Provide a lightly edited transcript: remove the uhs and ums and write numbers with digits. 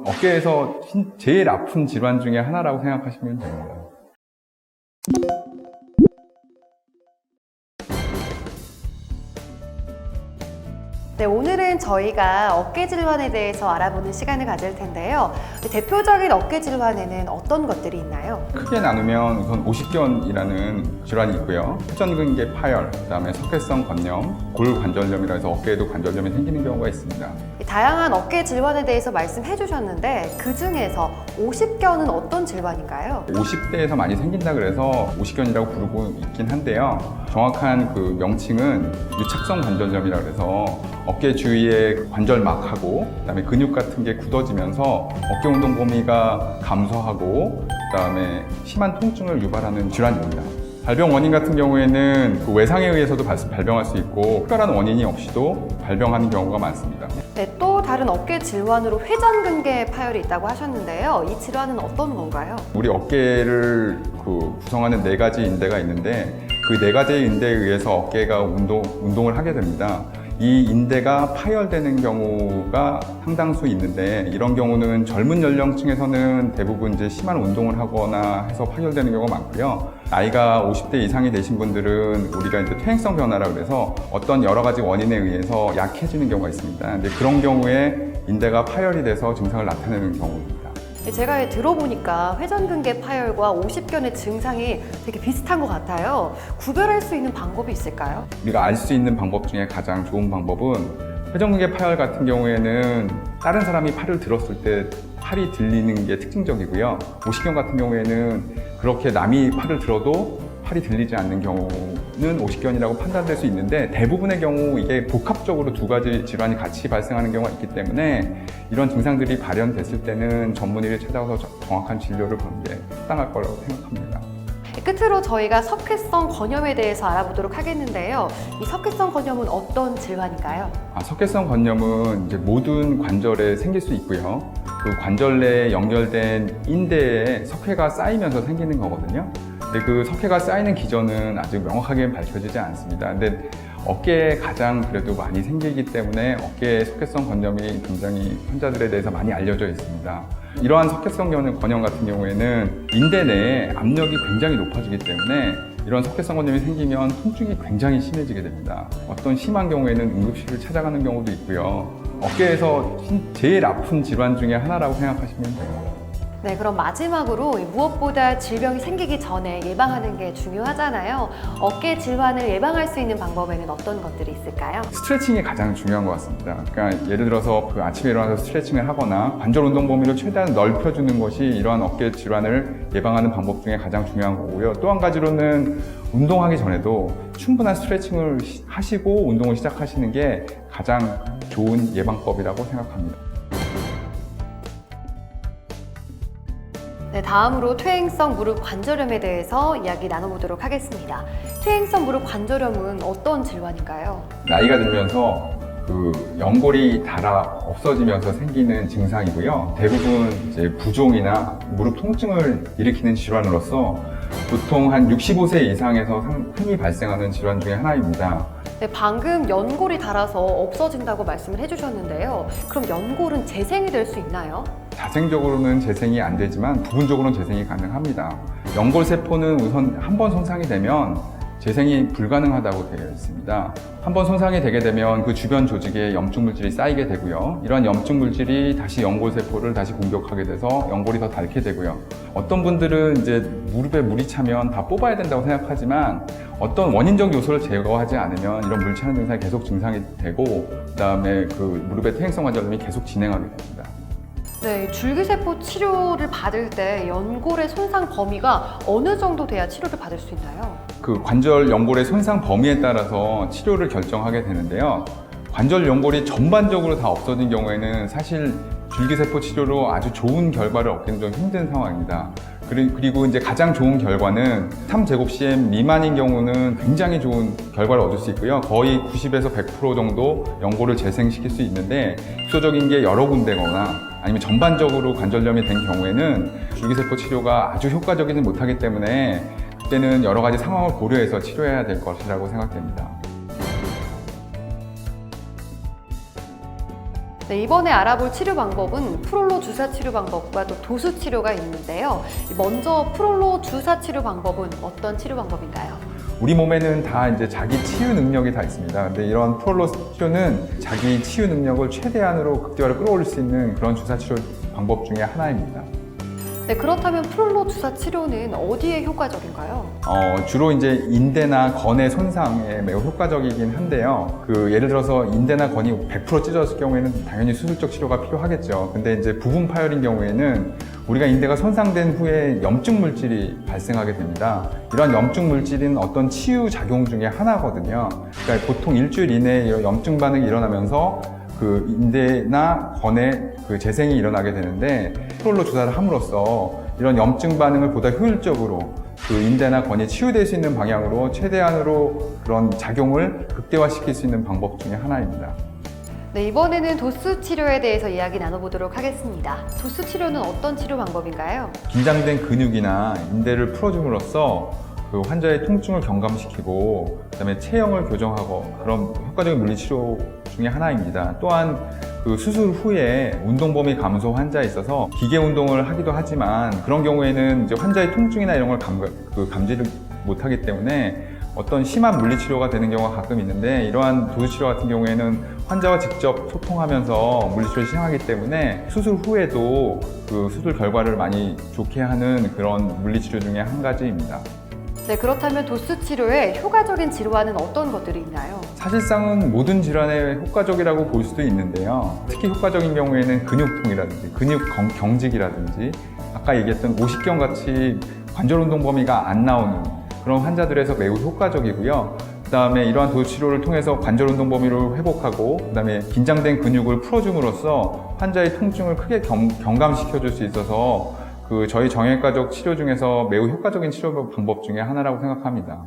어깨에서 제일 아픈 질환 중에 하나라고 생각하시면 됩니다. 네, 오늘은 저희가 어깨 질환에 대해서 알아보는 시간을 가질 텐데요. 대표적인 어깨 질환에는 어떤 것들이 있나요? 크게 나누면 우선 오십견이라는 질환이 있고요. 회전근개 파열, 그다음에 석회성 건염, 골관절염이라 해서 어깨에도 관절염이 생기는 경우가 있습니다. 다양한 어깨 질환에 대해서 말씀해 주셨는데 그 중에서 오십견은 어떤 질환인가요? 50대에서 많이 생긴다 그래서 오십견이라고 부르고 있긴 한데요. 정확한 그 명칭은 유착성 관절염이라 그래서 어깨 주위에 관절막하고 그다음에 근육 같은 게 굳어지면서 어깨 운동 범위가 감소하고 그다음에 심한 통증을 유발하는 질환입니다. 발병 원인 같은 경우에는 그 외상에 의해서도 발병할 수 있고 특별한 원인이 없이도 발병하는 경우가 많습니다. 네, 또 다른 어깨 질환으로 회전근개 파열이 있다고 하셨는데요. 이 질환은 어떤 건가요? 우리 어깨를 구성하는 4가지 인대가 있는데 그 4가지의 인대에 의해서 어깨가 운동을 하게 됩니다. 이 인대가 파열되는 경우가 상당수 있는데 이런 경우는 젊은 연령층에서는 대부분 이제 심한 운동을 하거나 해서 파열되는 경우가 많고요. 나이가 50대 이상이 되신 분들은 우리가 이제 퇴행성 변화라 그래서 어떤 여러 가지 원인에 의해서 약해지는 경우가 있습니다. 근데 그런 경우에 인대가 파열이 돼서 증상을 나타내는 경우입니다. 제가 들어보니까 회전근개 파열과 오십견의 증상이 되게 비슷한 것 같아요. 구별할 수 있는 방법이 있을까요? 우리가 알 수 있는 방법 중에 가장 좋은 방법은 회전근개 파열 같은 경우에는 다른 사람이 팔을 들었을 때 팔이 들리는 게 특징적이고요. 오십견 같은 경우에는 그렇게 남이 팔을 들어도 팔이 들리지 않는 경우는 오십견이라고 판단될 수 있는데 대부분의 경우 이게 복합적으로 2가지 질환이 같이 발생하는 경우가 있기 때문에 이런 증상들이 발현됐을 때는 전문의를 찾아가서 정확한 진료를 받는 게 합당할 거라고 생각합니다. 끝으로 저희가 석회성 건염에 대해서 알아보도록 하겠는데요. 이 석회성 건염은 어떤 질환인가요? 석회성 건염은 이제 모든 관절에 생길 수 있고요. 그 관절 내에 연결된 인대에 석회가 쌓이면서 생기는 거거든요. 근데 그 석회가 쌓이는 기전은 아직 명확하게 밝혀지지 않습니다. 근데 어깨에 가장 그래도 많이 생기기 때문에 어깨에 석회성 건염이 굉장히 환자들에 대해서 많이 알려져 있습니다. 이러한 석회성 건염 같은 경우에는 인대 내에 압력이 굉장히 높아지기 때문에 이런 석회성 건염이 생기면 통증이 굉장히 심해지게 됩니다. 어떤 심한 경우에는 응급실을 찾아가는 경우도 있고요. 어깨에서 제일 아픈 질환 중에 하나라고 생각하시면 됩니다. 네, 그럼 마지막으로 무엇보다 질병이 생기기 전에 예방하는 게 중요하잖아요. 어깨 질환을 예방할 수 있는 방법에는 어떤 것들이 있을까요? 스트레칭이 가장 중요한 것 같습니다. 그러니까 예를 들어서 아침에 일어나서 스트레칭을 하거나 관절 운동 범위를 최대한 넓혀주는 것이 이러한 어깨 질환을 예방하는 방법 중에 가장 중요한 거고요. 또 한 가지로는 운동하기 전에도 충분한 스트레칭을 하시고 운동을 시작하시는 게 가장 좋은 예방법이라고 생각합니다. 네, 다음으로 퇴행성 무릎 관절염에 대해서 이야기 나눠보도록 하겠습니다. 퇴행성 무릎 관절염은 어떤 질환인가요? 나이가 들면서 연골이 닳아 없어지면서 생기는 증상이고요. 대부분 이제 부종이나 무릎 통증을 일으키는 질환으로서 보통 한 65세 이상에서 흔히 발생하는 질환 중에 하나입니다. 네, 방금 연골이 닳아서 없어진다고 말씀을 해주셨는데요. 그럼 연골은 재생이 될 수 있나요? 자생적으로는 재생이 안 되지만 부분적으로는 재생이 가능합니다. 연골세포는 우선 한번 손상이 되면 재생이 불가능하다고 되어 있습니다. 한번 손상이 되게 되면 그 주변 조직에 염증물질이 쌓이게 되고요. 이러한 염증물질이 다시 연골세포를 다시 공격하게 돼서 연골이 더 닳게 되고요. 어떤 분들은 이제 무릎에 물이 차면 다 뽑아야 된다고 생각하지만 어떤 원인적 요소를 제거하지 않으면 이런 물 차는 증상이 계속 증상이 되고 그다음에 그 무릎의 퇴행성 관절염이 계속 진행하게 됩니다. 네, 줄기세포 치료를 받을 때 연골의 손상 범위가 어느 정도 돼야 치료를 받을 수 있나요? 그 관절 연골의 손상 범위에 따라서 치료를 결정하게 되는데요. 관절 연골이 전반적으로 다 없어진 경우에는 사실 줄기세포 치료로 아주 좋은 결과를 얻기는 좀 힘든 상황입니다. 그리고 이제 가장 좋은 결과는 3제곱cm 미만인 경우는 굉장히 좋은 결과를 얻을 수 있고요. 거의 90에서 100% 정도 연골을 재생시킬 수 있는데 구조적인 게 여러 군데거나 아니면 전반적으로 관절염이 된 경우에는 줄기세포 치료가 아주 효과적이지 못하기 때문에 그때는 여러 가지 상황을 고려해서 치료해야 될 것이라고 생각됩니다. 네, 이번에 알아볼 치료 방법은 프롤로 주사 치료 방법과 또 도수 치료가 있는데요. 먼저 프롤로 주사 치료 방법은 어떤 치료 방법인가요? 우리 몸에는 다 이제 자기 치유 능력이 다 있습니다. 근데 이런 프롤로 치료는 자기 치유 능력을 최대한으로 극대화로 끌어올릴 수 있는 그런 주사 치료 방법 중에 하나입니다. 네, 그렇다면 프롤로 주사 치료는 어디에 효과적인가요? 주로 이제 인대나 건의 손상에 매우 효과적이긴 한데요. 예를 들어서 인대나 건이 100% 찢어졌을 경우에는 당연히 수술적 치료가 필요하겠죠. 근데 이제 부분 파열인 경우에는 우리가 인대가 손상된 후에 염증 물질이 발생하게 됩니다. 이러한 염증 물질은 어떤 치유 작용 중에 하나거든요. 그러니까 보통 일주일 이내에 이런 염증 반응이 일어나면서 인대나 건에 재생이 일어나게 되는데 프롤로 주사를 함으로써 이런 염증 반응을 보다 효율적으로 인대나 건이 치유될 수 있는 방향으로 최대한으로 그런 작용을 극대화시킬 수 있는 방법 중에 하나입니다. 네, 이번에는 도수 치료에 대해서 이야기 나눠보도록 하겠습니다. 도수 치료는 어떤 치료 방법인가요? 긴장된 근육이나 인대를 풀어줌으로써 환자의 통증을 경감시키고 그다음에 체형을 교정하고 그런 효과적인 물리치료 중에 하나입니다. 또한 수술 후에 운동 범위 감소 환자에 있어서 기계 운동을 하기도 하지만 그런 경우에는 이제 환자의 통증이나 이런 걸 감지를 못하기 때문에 어떤 심한 물리치료가 되는 경우가 가끔 있는데 이러한 도수치료 같은 경우에는 환자와 직접 소통하면서 물리치료를 시행하기 때문에 수술 후에도 수술 결과를 많이 좋게 하는 그런 물리치료 중에 한 가지입니다. 네, 그렇다면 도수 치료의 효과적인 질환은 어떤 것들이 있나요? 사실상은 모든 질환에 효과적이라고 볼 수도 있는데요. 특히 효과적인 경우에는 근육통이라든지 근육 경직이라든지 아까 얘기했던 오십견 같이 관절 운동 범위가 안 나오는 그런 환자들에서 매우 효과적이고요. 그 다음에 이러한 도수 치료를 통해서 관절 운동 범위를 회복하고 그 다음에 긴장된 근육을 풀어줌으로써 환자의 통증을 크게 경감시켜 줄 수 있어서 저희 정형외과적 치료 중에서 매우 효과적인 치료 방법 중에 하나라고 생각합니다.